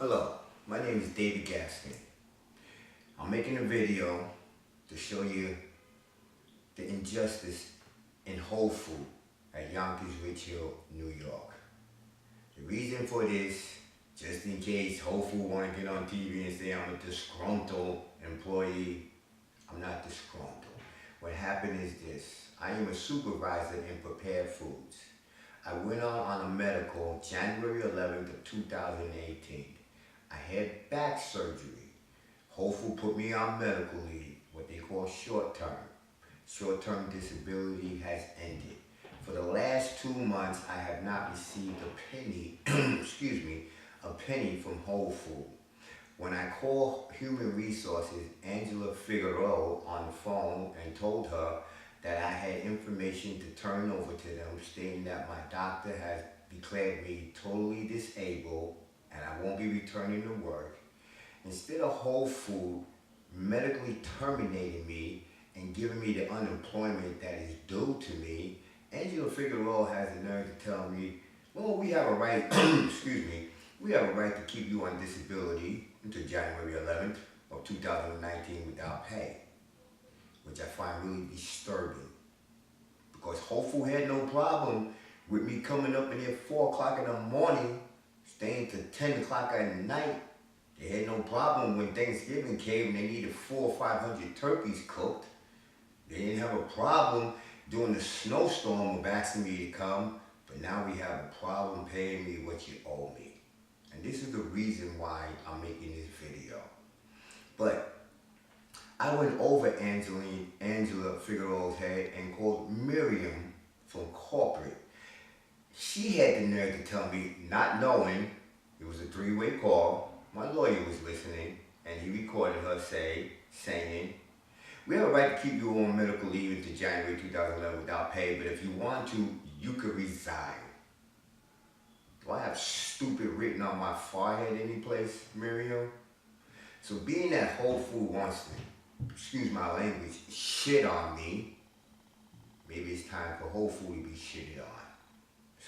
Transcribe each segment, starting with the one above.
Hello, my name is David Gaskin. I'm making a video to show you the injustice in Whole Foods at Yonkers Ridge Hill, New York. The reason for this, just in case Whole Foods want to get on TV and say I'm a disgruntled employee, I'm not disgruntled. What happened is this: I am a supervisor in prepared foods. I went on a medical January 11th of 2018. I had back surgery. Whole Foods put me on medical leave, what they call short-term. Short-term disability has ended. For the last 2 months, I have not received a penny, a penny from Whole Foods. When I called Human Resources, Angela Figueroa, on the phone and told her that I had information to turn over to them, stating that my doctor has declared me totally disabled and I won't be returning to work, instead of Whole Foods medically terminating me and giving me the unemployment that is due to me, Angela Figueroa has the nerve to tell me, well, we have a right, we have a right to keep you on disability until January 11th of 2019 without pay, which I find really disturbing, because Whole Foods had no problem with me coming up in there 4 o'clock in the morning, staying till 10 o'clock at night. They had no problem when Thanksgiving came and they needed 400 or 500 turkeys cooked. They didn't have a problem during the snowstorm of asking me to come, but now we have a problem paying me what you owe me. And this is the reason why I'm making this video. But I went over Angela Figueroa's head and called Miriam from corporate. She had the nerve to tell me, not knowing it was a 3-way call, my lawyer was listening, and he recorded her saying, we have a right to keep you on medical leave until January 2011 without pay, but if you want to, you could resign. Do I have stupid written on my forehead any place, Miriam? So being that Whole Foods wants to, excuse my language, shit on me, maybe it's time for Whole Foods to be shitted on.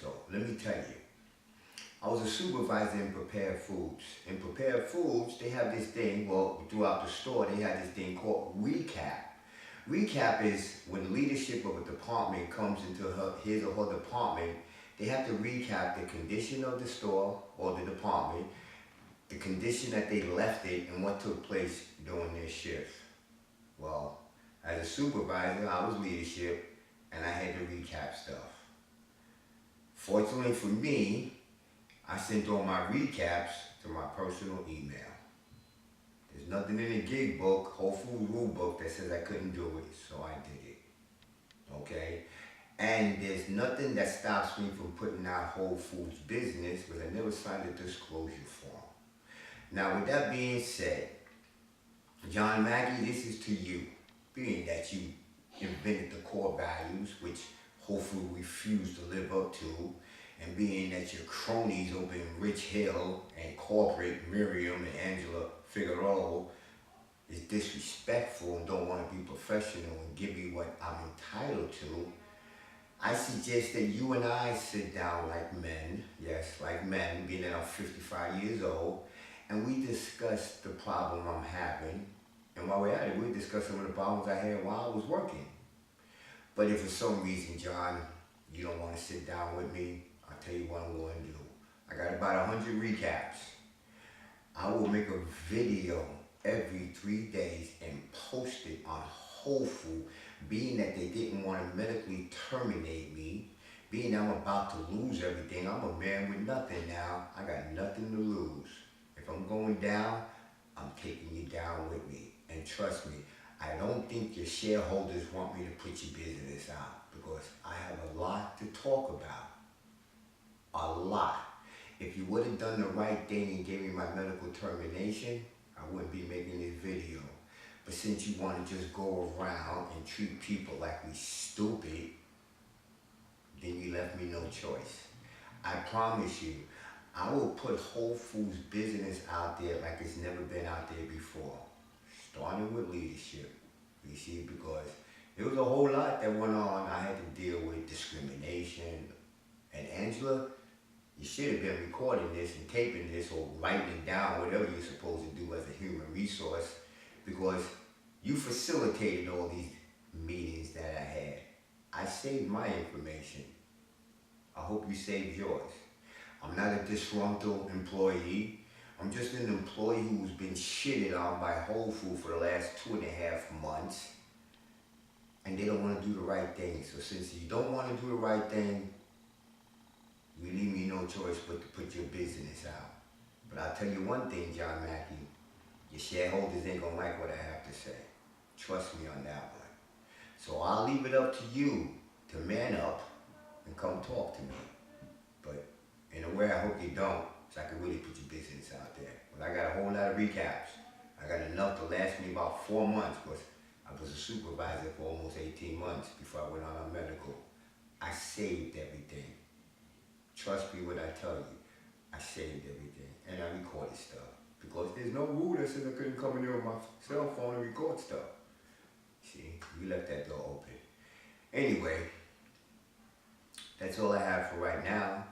So let me tell you, I was a supervisor in prepared foods. In prepared foods, they have this thing, well, throughout the store, they have this thing called recap. Recap is when leadership of a department comes into his or her department, they have to recap the condition of the store or the department, the condition that they left it, and what took place during their shift. Well, as a supervisor, I was leadership, and I had to recap stuff. Fortunately for me, I sent all my recaps to my personal email. There's nothing in the gig book, Whole Foods rule book, that says I couldn't do it, so I did it. Okay? And there's nothing that stops me from putting out Whole Foods business, because I never signed a disclosure form. Now, with that being said, John Mackey, this is to you, being that you invented the core values, which Whole Foods refused to live up to, and being that your cronies over in Rich Hill and corporate, Miriam and Angela Figueroa, is disrespectful and don't want to be professional and give me what I'm entitled to, I suggest that you and I sit down like men, yes, like men, being that I'm 55 years old, and we discuss the problem I'm having. And while we're at it, we discuss some of the problems I had while I was working. But if for some reason, John, you don't want to sit down with me, I'll tell you what I'm going to do. I got about 100 recaps. I will make a video every 3 days and post it on Whole Foods, being that they didn't want to medically terminate me, being I'm about to lose everything. I'm a man with nothing now. I got nothing to lose. If I'm going down, I'm taking you down with me. And trust me, I don't think your shareholders want me to put your business out, because I have a lot to talk about. A lot. If you would have done the right thing and gave me my medical termination, I wouldn't be making this video. But since you want to just go around and treat people like we stupid, then you left me no choice. I promise you, I will put Whole Foods business out there like it's never been out there before. Starting with leadership, you see, because there was a whole lot that went on. I had to deal with discrimination. And Angela, You should have been recording this and taping this or writing down whatever you're supposed to do as a human resource, because you facilitated all these meetings that I had. I saved my information. I hope you saved yours. I'm not a disgruntled employee. I'm just an employee who's been shitted on by Whole Foods for the last 2.5 months. And they don't want to do the right thing. So since you don't want to do the right thing, you leave me no choice but to put your business out. But I'll tell you one thing, John Mackey, your shareholders ain't gonna like what I have to say. Trust me on that one. So I'll leave it up to you to man up and come talk to me. But in a way, I hope you don't, so I can really put your business out there. But I got a whole lot of recaps. I got enough to last me about 4 months, because I was a supervisor for almost 18 months before I went on a medical. I saved everything. Trust me when I tell you, I saved everything. And I recorded stuff. Because there's no rule that says I couldn't come in there with my cell phone and record stuff. See, we left that door open. Anyway, that's all I have for right now.